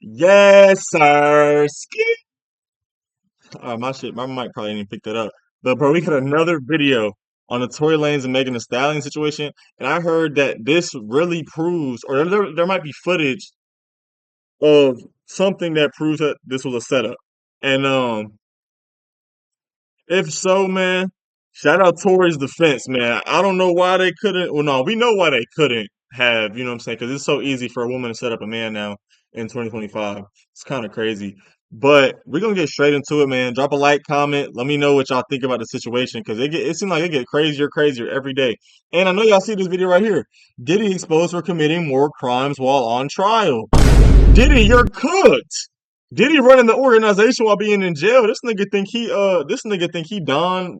Yes, sir. Ski. My mic probably didn't pick that up. But bro, we had another video on the Tory Lanez and Megan Thee Stallion situation, and I heard that this really proves, or there might be footage of something that proves that this was a setup. And if so, man, shout out Tory's defense, man. I don't know why they couldn't. Well, no, we know why they couldn't have. You know what I'm saying? Because it's so easy for a woman to set up a man now in 2025. It's kind of crazy. But we're gonna get straight into it, man. Drop a like, comment. Let me know what y'all think about the situation because it seems like it get crazier every day. And I know y'all see this video right here. Diddy exposed for committing more crimes while on trial. Diddy, you're cooked. Diddy running the organization while being in jail. This nigga think he Don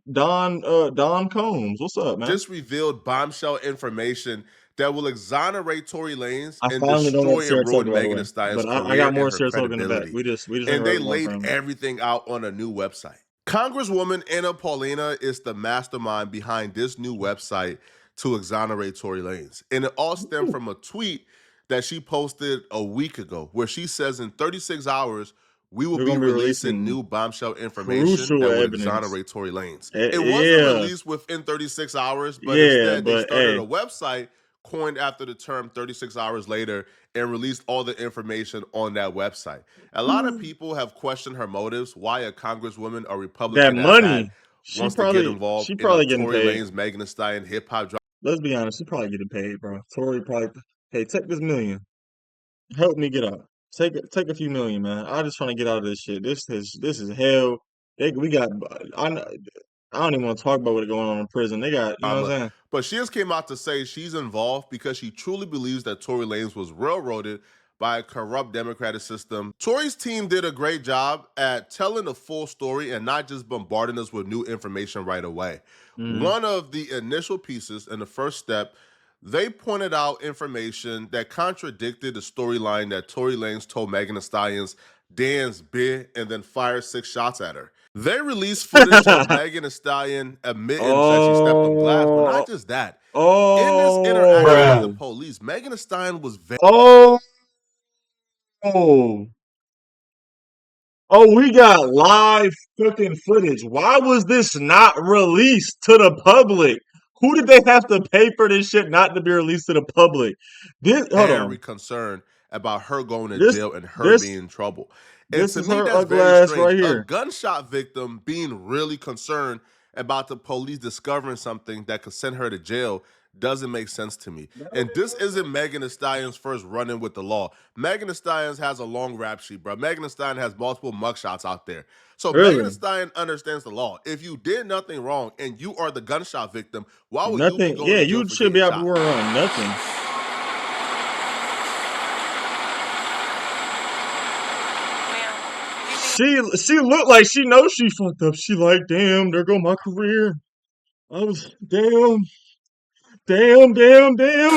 Combs. What's up, man? Just revealed bombshell information that will exonerate Tory Lanez I and finally don't have destroy and ruin Saratoga, by the Megan way. Thee Stallion's But I career got more and her Saratoga in the back. credibility. We just ain't And they heard one laid from him. everything out on a new website. Congresswoman Anna Paulina is the mastermind behind this new website to exonerate Tory Lanez. And it all stemmed from a tweet that she posted a week ago where she says in 36 hours, we will We're be gonna be releasing releasing new bombshell information crucial that would evidence. exonerate Tory Lanez. It wasn't Yeah, released within 36 hours, but yeah, instead they but started a hey, website coined after the term 36 hours later and released all the information on that website. A lot of people have questioned her motives, why a congresswoman, a that Republican at that, money, wants to get she involved in a probably getting Tory paid. Lanez, Megan Thee Stallion hip hop drama. Let's be honest, she probably getting paid, bro. Tory probably, hey, take this million. Help me get out. Take a few million, man. I just trying to get out of this shit. This is hell. We got I kn- I don't even want to talk about what's going on in prison. They got, you know what I'm saying? But she just came out to say she's involved because she truly believes that Tory Lanez was railroaded by a corrupt democratic system. Tory's team did a great job at telling the full story and not just bombarding us with new information right away. Mm. One of the initial pieces and the first step, they pointed out information that contradicted the storyline that Tory Lanez told Megan Thee Stallion's dance bit and then fired 6 shots at her. They released footage of Megan Thee Stallion admitting that she stepped on glass, but Oh, not just that. In this interaction with the oh, police, Megan Thee Stallion was very oh, oh, oh, we got live fucking footage. Why was this not released to the public? Who did they have to pay for this shit not to be released to the public? Hold on. concerned about her going to This, jail and her this, being in trouble. And this to is me, her that's ugly very ass strange. right A here. gunshot victim being really concerned about the police discovering something that could send her to jail doesn't make sense to me. And this isn't Megan Thee Stallion's first run-in with the law. Megan Thee Stallion has a long rap sheet, bro. Megan Thee Stallion has multiple mugshots out there. So Megan Thee Really? Stallion understands the law. If you did nothing wrong and you are the gunshot victim, why would you be Nothing. going Yeah, to jail you for should be getting out to shot? work on nothing. She looked like she knows she fucked up. She like, damn, there go my career. I was damn. Go to jail.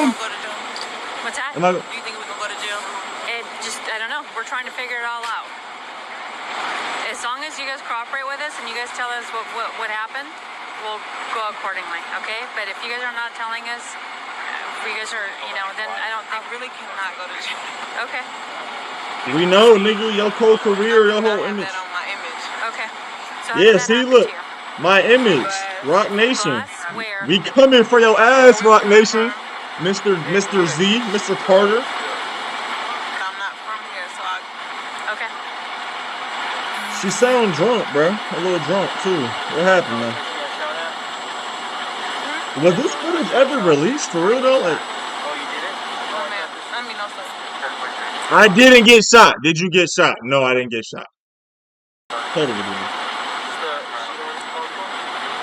What's that? Am I? Do you think we can go to jail? I don't know. We're trying to figure it all out. As long as you guys cooperate with us and you guys tell us what happened, we'll go accordingly, okay? But if you guys are not telling us, if you guys are, then I don't think... I really cannot go to jail. Okay. We know, nigga, your whole career, your I whole have image. that on my image. Okay. So how Yeah, did that see, happen look, to you? my image, Rock Nation. Glass? Where? We coming for your ass, Rock Nation. Mr. Where? Z, Mr. Carter. I'm not from here, so Okay. She sound drunk, bro. A little drunk too. What happened, man? Was this footage ever released for real though? Like, Oh, man. I mean, no, sir. I didn't get shot. Did you get shot? No, I didn't get shot. Play the video.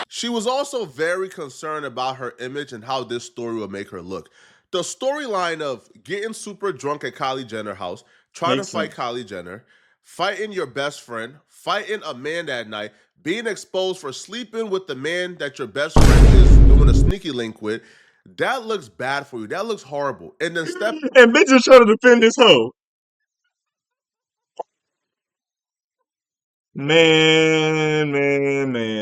She was also very concerned about her image and how this story would make her look. The storyline of getting super drunk at Kylie Jenner's house, trying Makes to fight sense. Kylie Jenner, fighting your best friend, fighting a man that night, being exposed for sleeping with the man that your best friend is doing a sneaky link with, that looks bad for you. That looks horrible. And then And bitch is trying to defend this hoe. Man.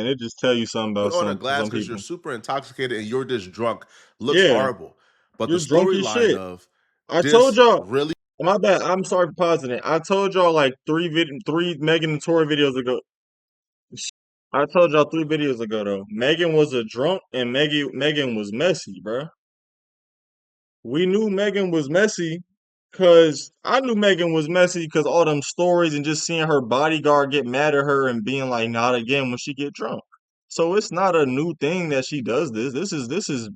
It just tell you something about on a some glass because you're people. super intoxicated and you're just drunk looks Yeah, horrible. But the you're drunk as storyline shit. of I told this y'all. really My bad. I'm sorry for pausing it. I told y'all like three Megan and Tory videos ago. I told y'all 3 videos ago though. Megan was a drunk and Megan was messy, bruh. We knew Megan was messy because I knew Megan was messy because all them stories and just seeing her bodyguard get mad at her and being like, not again when she get drunk. So it's not a new thing that she does this. This is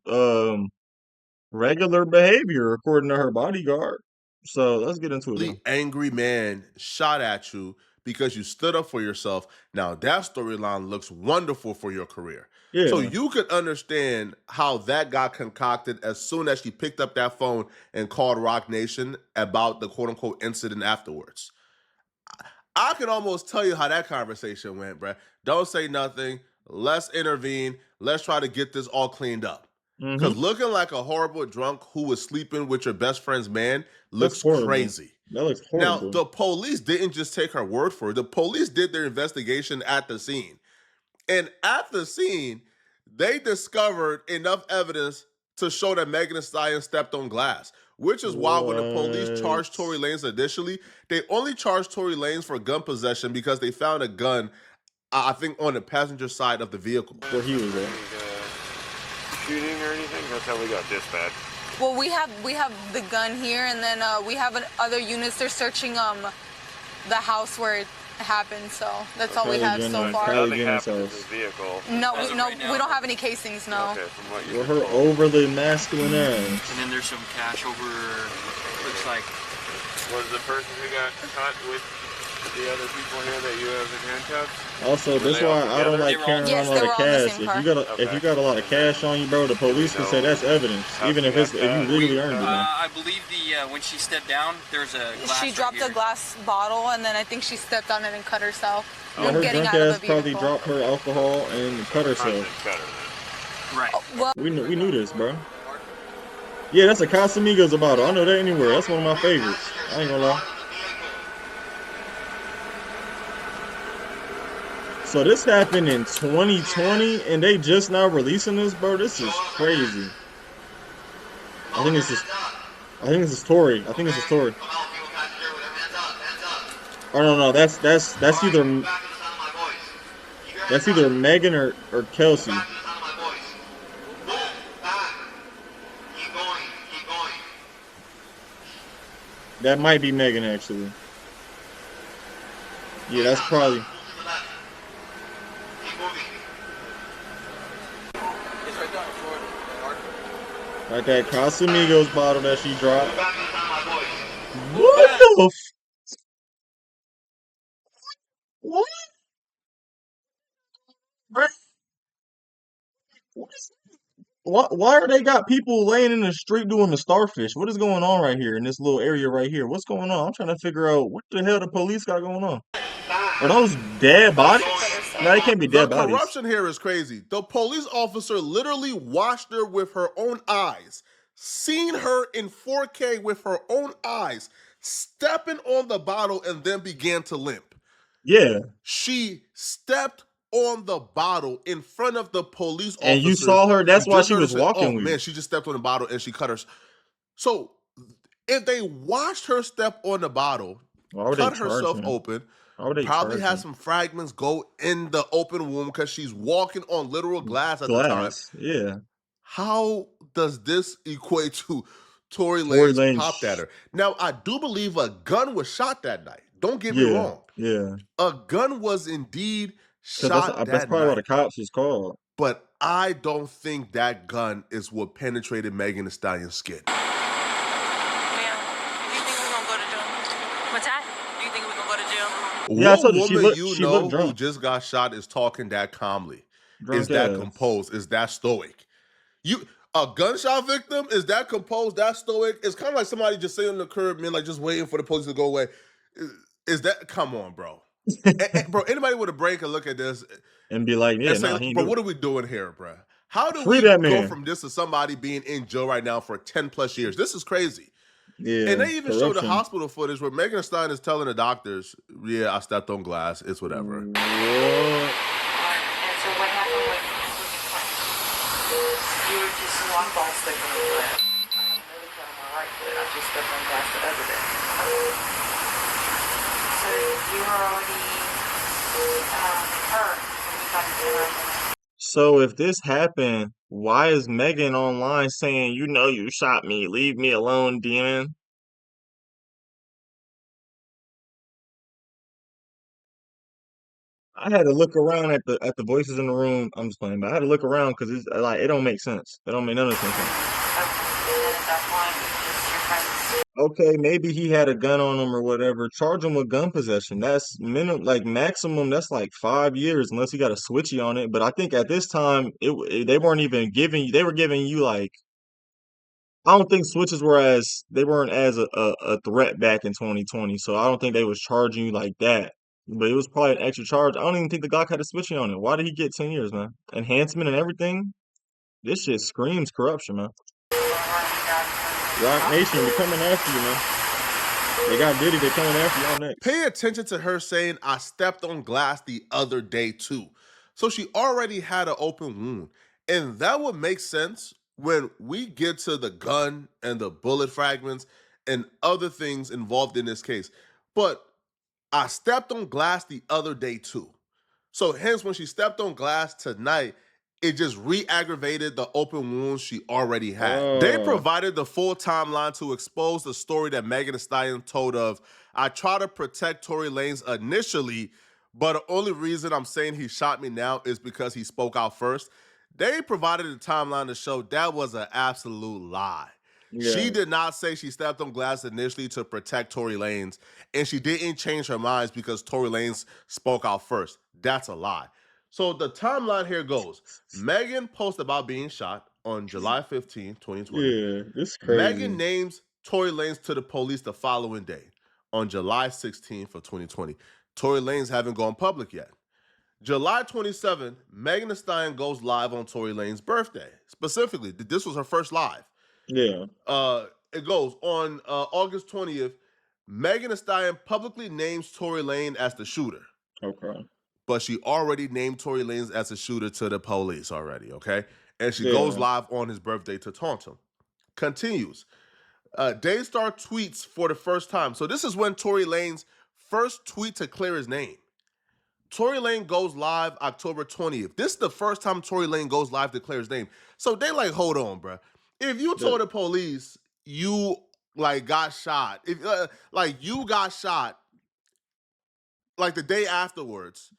regular behavior according to her bodyguard. So let's get into it though. Angry man shot at you because you stood up for yourself. Now that storyline looks wonderful for your career. So Yeah. you could understand how that got concocted as soon as she picked up that phone and called Rock Nation about the quote unquote incident afterwards. I can almost tell you how that conversation went, bruh. Don't say nothing. Let's intervene. Let's try to get this all cleaned up. Because Mm-hmm. looking like a horrible drunk who was sleeping with your best friend's man That's looks horrible. crazy. That looks Now, horrible. the police didn't just take her word for it. The police did their investigation at the scene. And at the scene, they discovered enough evidence to show that Megan Thee Stallion stepped on glass, which is why when the police charged What? Tory Lanez initially, they only charged Tory Lanez for gun possession because they found a gun, I think, on the passenger side of the vehicle. Where he was at. Shooting or anything? That's how we got dispatched. Well, we have the gun here, and then we have other units. They're searching the house where it happened. So that's all we have so far. Kylie Nothing Jenner's happened to house. this vehicle. We don't have any casings. No. Okay, from what you With her overly masculine ass. And then there's some cash over, looks like. was the person who got caught with the other people here that you have in handcuffs? Also, Were that's they all why I don't together? like carrying Yes, around a they lot were of all in the cash. same If car. you got a lot of cash on you, bro, the police can say that's evidence, even if you legally earned it. Man. I believe when she stepped down, there's a glass. She dropped a glass bottle, and then I think she stepped on it and cut herself. Yeah, her drunk ass probably dropped her alcohol and cut herself. Right. Well, We knew this, bro. Yeah, that's a Casamigos bottle. I know that anywhere. That's one of my favorites. I ain't gonna lie. So this happened in 2020, and they just now releasing this, bro. This is crazy. I think this is Tory. I think this is Tory. Oh no, that's either Megan or Kelsey. That might be Megan actually. Yeah, that's probably. Like that Casamigos bottle that she dropped. What the what? Why are they got people laying in the street doing the starfish? What is going on right here in this little area right here? What's going on? I'm trying to figure out what the hell the police got going on. Are those dead bodies? No, they can't be The dead bodies. corruption here is crazy. The police officer literally watched her with her own eyes, seen her in 4K with her own eyes, stepping on the bottle and then began to limp. Yeah. She stepped on the bottle in front of the police officer. And you saw her, that's why she was walking oh with man, you. she just stepped on the bottle and she cut her. So if they watched her step on the bottle, cut herself open, probably had some fragments go in the open wound because she's walking on literal glass at the time. Yeah. How does this equate to Tory Lanez popped at her? Now, I do believe a gun was shot that night. Don't get me wrong. Yeah. A gun was indeed shot that that's probably night. what the cops was called. But I don't think that gun is what penetrated Megan Thee Stallion's skin. Ma'am, do you think we're gonna go to jail? What's that? Do you think we're gonna go to jail? Yeah, I What told you, woman she looked who drunk. just got shot is talking that calmly? Drunk Is that ass. composed? Is that stoic? A gunshot victim, is that composed, that stoic? It's kind of like somebody just sitting on the curb, man, like just waiting for the police to go away. Is that, come on, bro. Bro, anybody with a brain can look at this And be like, yeah, and say, nah, he bro, knew. what are we doing here, bro? How do Free we that go man. from this to somebody being in jail right now for 10 plus years? This is crazy. Yeah. And they even show the corruption. hospital footage where Megan Thee Stallion is telling the doctors, yeah, I stepped on glass. It's whatever. What? And so what happened with your client? You were just one ball stick on the foot. I haven't really cut on my right foot. I just stepped on glass the other day. you were already hurt when you got into the residence. So if this happened, why is Megan online saying, you know you shot me, leave me alone, demon? I had to look around at the voices in the room. I'm just playing, but I had to look around because it's like it don't make sense. It don't make none of sense. Okay. And then at that point, just your friends. Okay, maybe he had a gun on him or whatever. Charge him with gun possession. That's minimum, like maximum. That's like 5 years, unless he got a switchy on it. But I think at this time, they weren't even giving you. They were giving you like I don't think switches were as they weren't as a threat back in 2020. So I don't think they was charging you like that. But it was probably an extra charge. I don't even think the Glock had a switching on it. Why did he get 10 years, man? Enhancement and everything. This shit screams corruption, man. Rock Nation, they're coming after you, man. They got Diddy, they're coming after y'all next. Pay attention to her saying, I stepped on glass the other day too. So she already had an open wound. And that would make sense when we get to the gun and the bullet fragments and other things involved in this case. But I stepped on glass the other day too. So hence, when she stepped on glass tonight, it just re-aggravated the open wounds she already had. They provided the full timeline to expose the story that Megan Thee Stallion told of, I try to protect Tory Lanez initially, but the only reason I'm saying he shot me now is because he spoke out first. They provided a timeline to show that was an absolute lie. She Yeah. did not say she stepped on glass initially to protect Tory Lanez, and she didn't change her minds because Tory Lanez spoke out first. That's a lie. So the timeline here goes. Megan posts about being shot on July 15, 2020. Yeah, it's Megan crazy. names Tory Lanez to the police the following day on July 16th of 2020. Tory Lanez haven't gone public yet. July 27th, Megan Thee Stallion goes live on Tory Lanez's birthday. Specifically, this was her first live. Yeah. It goes on August 20th. Megan Thee Stallion publicly names Tory Lanez as the shooter, Okay. but she already named Tory Lanez as a shooter to the police already, okay? And she goes Yeah. live on his birthday to taunt him. Continues. Daystar tweets for the first time. So this is when Tory Lanez first tweet to clear his name. Tory Lanez goes live October 20th. This is the first time Tory Lanez goes live to clear his name. So they like, hold on, bro. If you told the police you like got shot, if like you got shot like the day afterwards,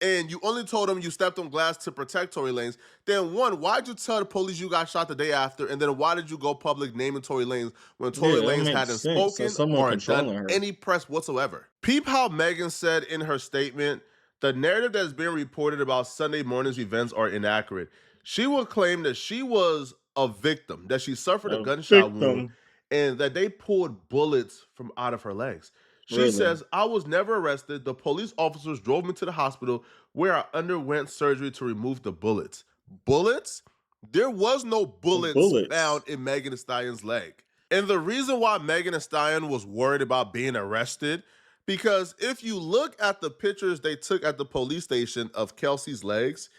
and you only told them you stepped on glass to protect Tory Lanez, then one, why'd you tell the police you got shot the day after? And then why did you go public naming Tory Lanez when Tory Yeah, that Lanez makes hadn't sense. So spoken someone or controlling done her. any press whatsoever? Peep how Megan said in her statement, the narrative that's been reported about Sunday morning's events are inaccurate. She will claim that she was a victim, that she suffered a A gunshot wound, victim. and that they pulled bullets from out of her legs. She Really? says, I was never arrested. The police officers drove me to the hospital where I underwent surgery to remove the bullets. Bullets? There was no bullets found in Megan Thee Stallion's leg. And the reason why Megan Thee Stallion was worried about being arrested, because if you look at the pictures they took at the police station of Kelsey's legs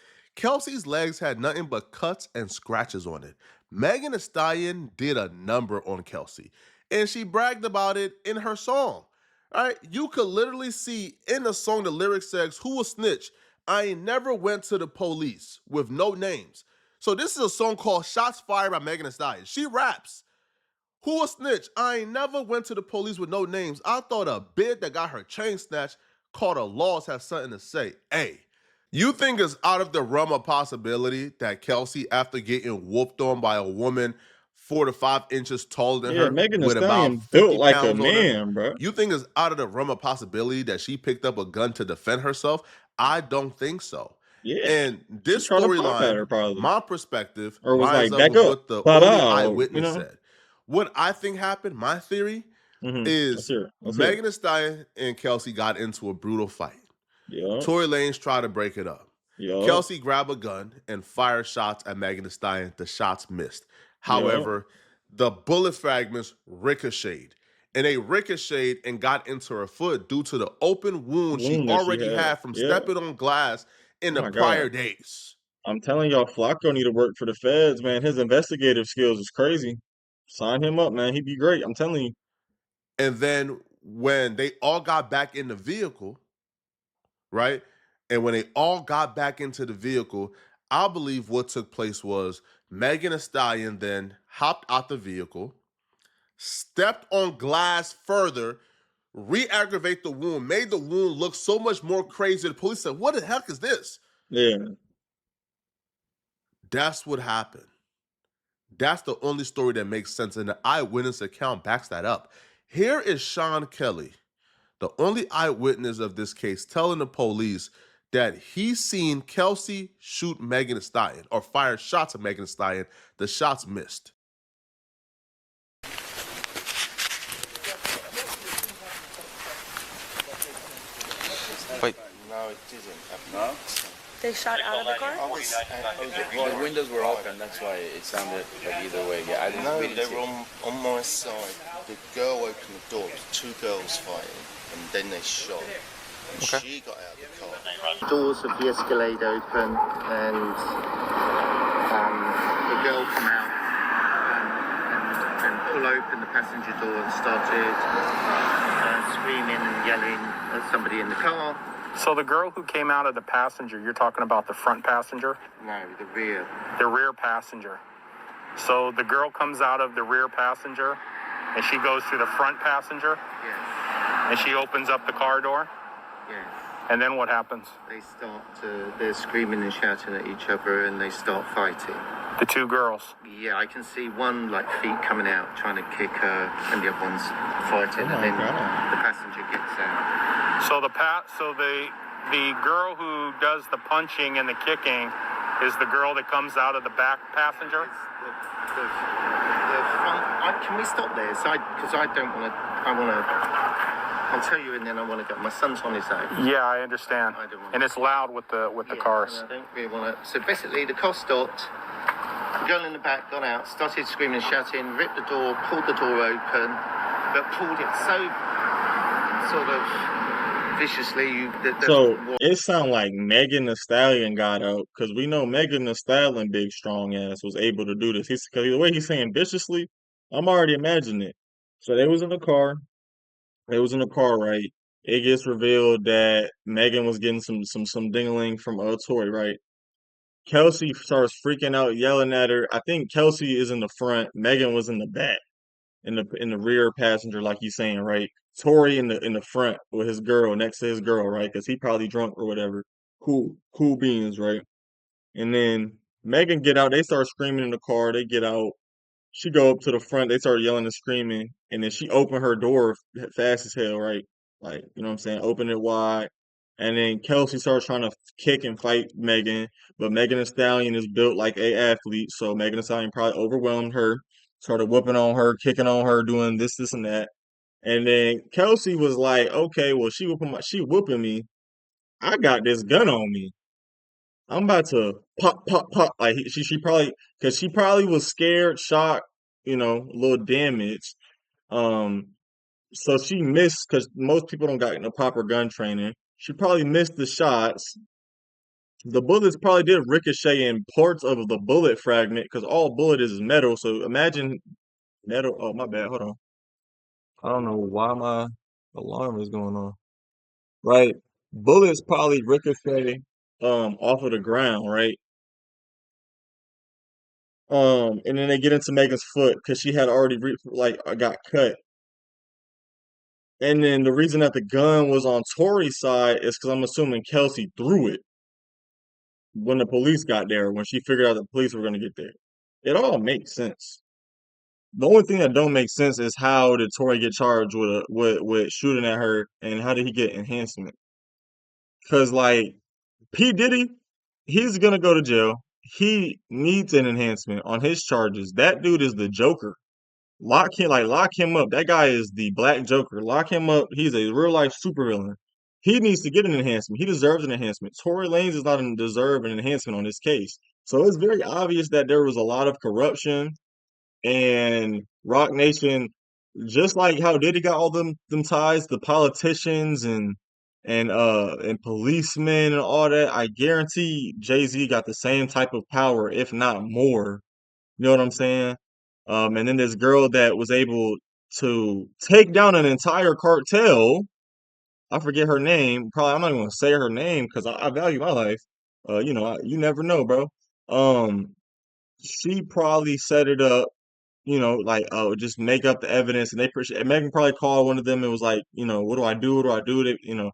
had nothing but cuts and scratches on it. Megan Thee Stallion did a number on Kelsey, and she bragged about it in her song. All right, you could literally see in the song the lyrics says, "Who will snitch? I ain't never went to the police," with no names. So this is a song called "Shots Fired" by Megan Thee Stallion. She raps, "Who will snitch? I ain't never went to the police with no names. I thought a bid that got her chain snatched called a loss has something to say." Hey, you think it's out of the realm of possibility that Kelsey, after getting whooped on by a woman 4 to 5 inches taller than Yeah, her Megan Thee with about Stallion built 50 like a pounds on her, man, bro. you think it's out of the realm of possibility that she picked up a gun to defend herself? I don't think so. Yeah. And She this tried to pop at storyline, her probably. my perspective, Or was lines like, up back with up. what the only Ta-da, you eyewitness know? said. What I think happened, my theory, Let's is hear it. Let's hear it. Megan Thee Stallion and Kelsey got into a brutal fight. Yup. Tory Lanez tried to break it up. Yup. Kelsey grabbed a gun and fired shots at Megan Thee Stallion. The shots missed. Yup. However, the bullet fragments ricocheted. And they ricocheted and got into her foot due to the open wound she Wound that she already had. had from Yeah. stepping on glass in Oh the my prior God. days. I'm telling y'all, Flacco need to work for the feds, man. His investigative skills is crazy. Sign him up, man. He'd be great. I'm telling you. And then when they all got back in the vehicle, right? And when they all got back into the vehicle, I believe what took place was Megan Thee Stallion then hopped out the vehicle, stepped on glass further, re-aggravate the wound, made the wound look so much more crazy. The police said, "What the heck is this?" Yeah. That's what happened. That's the only story that makes sense, and the eyewitness account backs that up. Here is Sean Kelly, the only eyewitness of this case, telling the police that he seen Kelsey shoot Megan Thee Stallion or fire shots at Megan Thee Stallion. The shots missed. Wait. No, it didn't. No? They shot out of the car? Well, the windows were open, that's why it sounded like either way. Yeah, I didn't No, really they see were it. on my side. The girl opened the door. It was two girls fighting, and then they shot. And she got out of the car. Doors of the Escalade open, and the girl come out and pull open the passenger door and started screaming and yelling at somebody in the car. So the girl who came out of the passenger, you're talking about the front passenger? No, the rear. The rear passenger. So the girl comes out of the rear passenger and she goes to the front passenger Yes, and she opens up the car door. yes. And then what happens? They're screaming and shouting at each other, and they start fighting. The two girls. Yeah, I can see one like feet coming out trying to kick her, and the other one's fighting, and then the passenger gets out. So the girl who does the punching and the kicking is the girl that comes out of the back passenger? The front. Can we stop there? Because I don't want to. I'll tell you, and then I want to go. My son's on his own. Yeah, I understand. I don't want And it's loud with the cars. I don't really want to. So basically, the car stopped. The girl in the back got out, started screaming and shouting, ripped the door, pulled the door open, but pulled it so sort of viciously. So it sound like Megan Thee Stallion got out, because we know Megan Thee Stallion, big strong ass, was able to do this. Because the way he's saying viciously, I'm already imagining it. So they was in the car. They was in the car, right? It gets revealed that Megan was getting some dingling from Tory, right? Kelsey starts freaking out, yelling at her. I think Kelsey is in the front. Megan was in the back, in the rear passenger, like he's saying, right? Tory in the front with his girl, next to his girl, right? Because he probably drunk or whatever. Cool beans, right? And then Megan get out. They start screaming in the car. They get out. She go up to the front. They start yelling and screaming, and then she opened her door fast as hell, right? Like, you know what I'm saying? Open it wide. And then Kelsey starts trying to kick and fight Megan, but Megan Thee Stallion is built like a athlete, so Megan Thee Stallion probably overwhelmed her, started whooping on her, kicking on her, doing this and that. And then Kelsey was like, "Okay, well, she whooping me. I got this gun on me. I'm about to pop, pop, pop." Like she probably, because she probably was scared, shocked, a little damaged. Um, so she missed, because most people don't got no proper gun training. She probably missed the shots. The bullets probably did ricochet in parts of the bullet fragment, because all bullet is metal. So imagine metal. Oh, my bad. Hold on. I don't know why my alarm is going on. Right. Bullets probably ricochet off of the ground, right? And then they get into Megan's foot because she had already got cut. And then the reason that the gun was on Tori's side is because I'm assuming Kelsey threw it when the police got there, when she figured out the police were gonna get there. It all makes sense. The only thing that don't make sense is how did Tori get charged with shooting at her, and how did he get enhancement? Because like P Diddy, he's gonna go to jail. He needs an enhancement on his charges. That dude is the Joker. Lock him up. That guy is the Black Joker. Lock him up. He's a real life supervillain. He needs to get an enhancement. He deserves an enhancement. Tory Lanez does not deserve an enhancement on this case. So it's very obvious that there was a lot of corruption, and Rock Nation, just like how Diddy got all them ties, the politicians and policemen and all that, I guarantee Jay-Z got the same type of power, if not more. You know what I'm saying? And then this girl that was able to take down an entire cartel. I forget her name. Probably I'm not even gonna say her name because I value my life. You never know, bro. Um, she probably set it up, like, oh, just make up the evidence, and Megan probably called one of them and was like, what do I do? What do I do? You know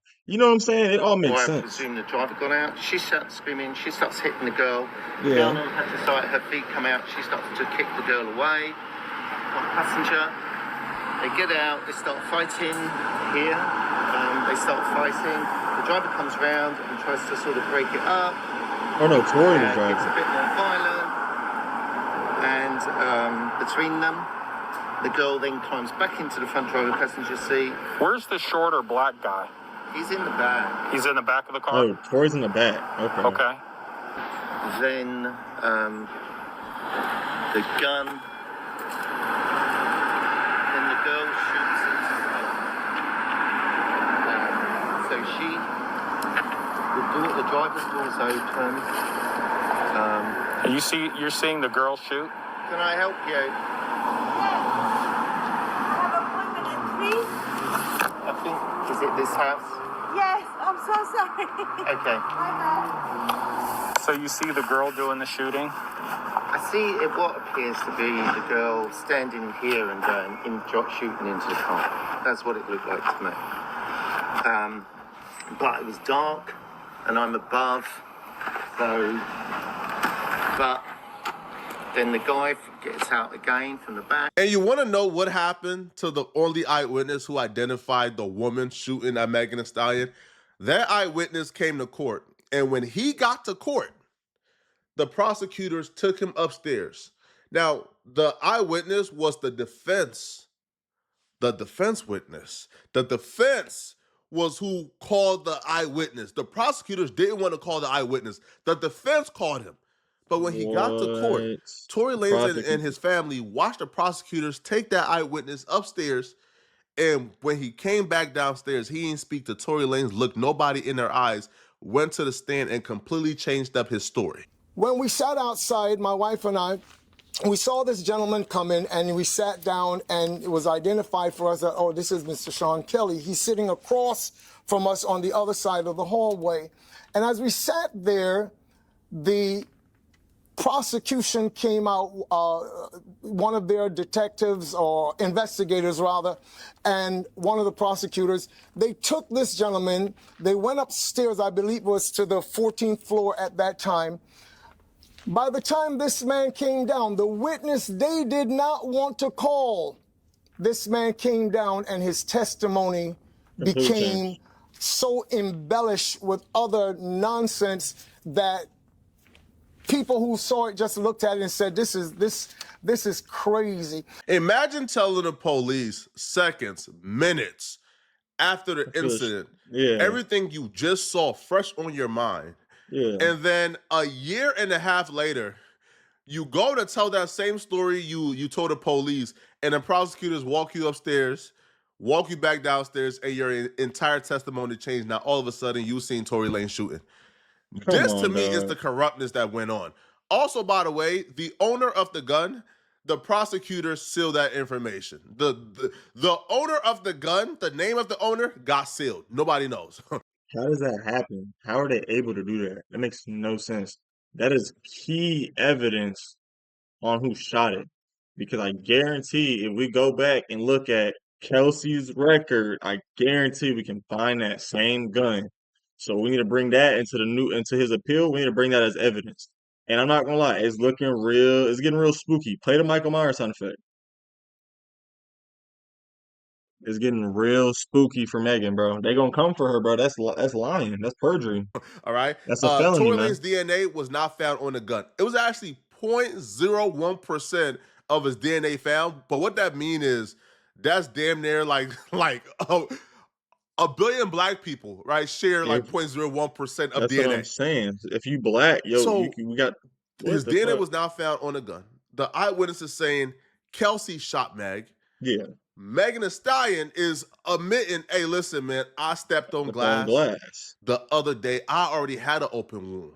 what I'm saying? It all makes I sense. presume the driver got out. She starts screaming. She starts hitting the girl. The Yeah. girl then had to sight her feet come out. She starts to kick the girl away. Passenger. They get out. They start fighting here. They start fighting. The driver comes round and tries to sort of break it up. Oh no, Tory was Gets a driving. bit more violent. And between them, the girl then climbs back into the front driver passenger seat. Where's the shorter black guy? He's in the back. He's in the back of the car? Oh, Tory's in the back. Okay. Okay. Then the gun. Then the girl shoots into the gun. The driver's door's open. You're seeing the girl shoot? Can I help you? I think, is it this house? Yes, I'm so sorry. Okay. So you see the girl doing the shooting? I see what appears to be the girl standing here and shooting into the car. That's what it looked like to me. But it was dark, and I'm above, but then the guy gets out again from the back. And you want to know what happened to the only eyewitness who identified the woman shooting at Megan Thee Stallion? That eyewitness came to court. And when he got to court, the prosecutors took him upstairs. Now, the eyewitness was the defense witness. The defense was who called the eyewitness. The prosecutors didn't want to call the eyewitness. The defense called him. But when he got to court, What? Tory Lanez and his family watched the prosecutors take that eyewitness upstairs. And when he came back downstairs, he didn't speak to Tory Lanez, looked nobody in their eyes, went to the stand and completely changed up his story. When we sat outside, my wife and I, we saw this gentleman come in and we sat down and it was identified for us that, oh, this is Mr. Sean Kelly. He's sitting across from us on the other side of the hallway. And as we sat there, the prosecution came out, one of their detectives or investigators rather, and one of the prosecutors, they took this gentleman, they went upstairs, I believe it was to the 14th floor at that time. By the time this man came down, the witness they did not want to call, this man came down and his testimony became so embellished with other nonsense that people who saw it just looked at it and said, this is crazy. Imagine telling the police seconds, minutes after the incident, everything you just saw fresh on your mind. Yeah. And then a year and a half later, you go to tell that same story you told the police, and the prosecutors walk you upstairs, walk you back downstairs, and your entire testimony changed. Now, all of a sudden, you seen Tory Lanez shooting. This, to me, is the corruptness that went on. Also, by the way, the owner of the gun, the prosecutors sealed that information. The owner of the gun, the name of the owner, got sealed. Nobody knows. How does that happen? How are they able to do that? That makes no sense. That is key evidence on who shot it. Because I guarantee if we go back and look at Kelsey's record, I guarantee we can find that same gun. So we need to bring that into his appeal. We need to bring that as evidence. And I'm not gonna lie, it's getting real spooky. Play the Michael Myers sound effect. It's getting real spooky for Megan, bro. They gonna come for her, bro. That's lying. That's perjury. All right. That's a felony, Tory man. Lanez's DNA was not found on the gun. It was actually 0.01% of his DNA found. But what that means is that's damn near like a billion black people, right? Share like 0.01% of That's DNA. what I'm saying. If you black, we got his DNA was not found on the gun. The eyewitness is saying Kelsey shot Meg. Yeah. Megan Thee Stallion is admitting, hey, listen, man, I stepped on glass the other day. I already had an open wound.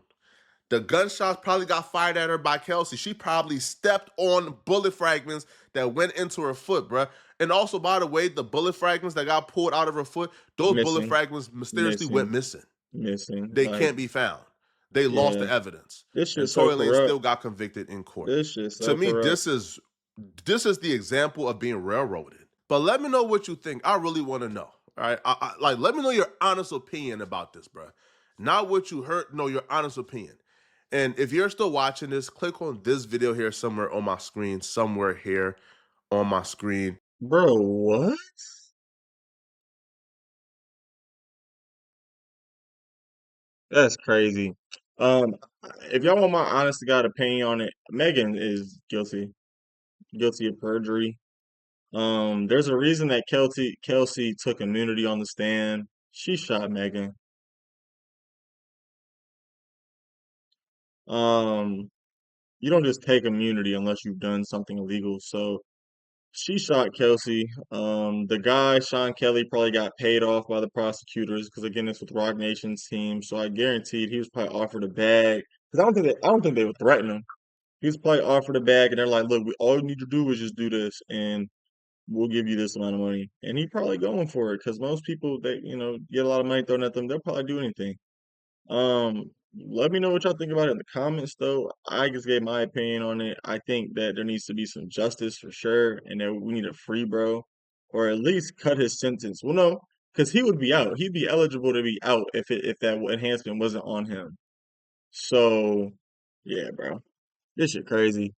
The gunshots probably got fired at her by Kelsey. She probably stepped on bullet fragments that went into her foot, bruh. And also, by the way, the bullet fragments that got pulled out of her foot, those bullet Missing, fragments mysteriously went missing, missing. missing. They Like, can't be found. They lost yeah, the evidence. this And shit's so Tory Lanez corrupt. still got convicted in court. This shit's To so me, corrupt. this is the example of being railroaded. But let me know what you think. I really want to know. All right, like let me know your honest opinion about this, bro. Not what you heard. No, your honest opinion. And if you're still watching this, click on this video here somewhere on my screen. Somewhere here on my screen. Bro, what? That's crazy. Um, if y'all want my honest to God opinion on it, Megan is guilty of perjury. There's a reason that Kelsey took immunity on the stand. She shot Megan. Um, you don't just take immunity unless you've done something illegal. So she shot Kelsey. The guy, Sean Kelly, probably got paid off by the prosecutors because again, it's with Rock Nation's team. So I guaranteed he was probably offered a bag. Because I don't think they would threaten him. He was probably offered a bag, and they're like, "Look, all you need to do is just do this, and we'll give you this amount of money." And he probably going for it because most people that get a lot of money thrown at them, they'll probably do anything. Let me know what y'all think about it in the comments, though. I just gave my opinion on it. I think that there needs to be some justice for sure, and that we need to free bro, or at least cut his sentence. Well, no, because he would be out. He'd be eligible to be out if that enhancement wasn't on him. So, yeah, bro, this shit crazy.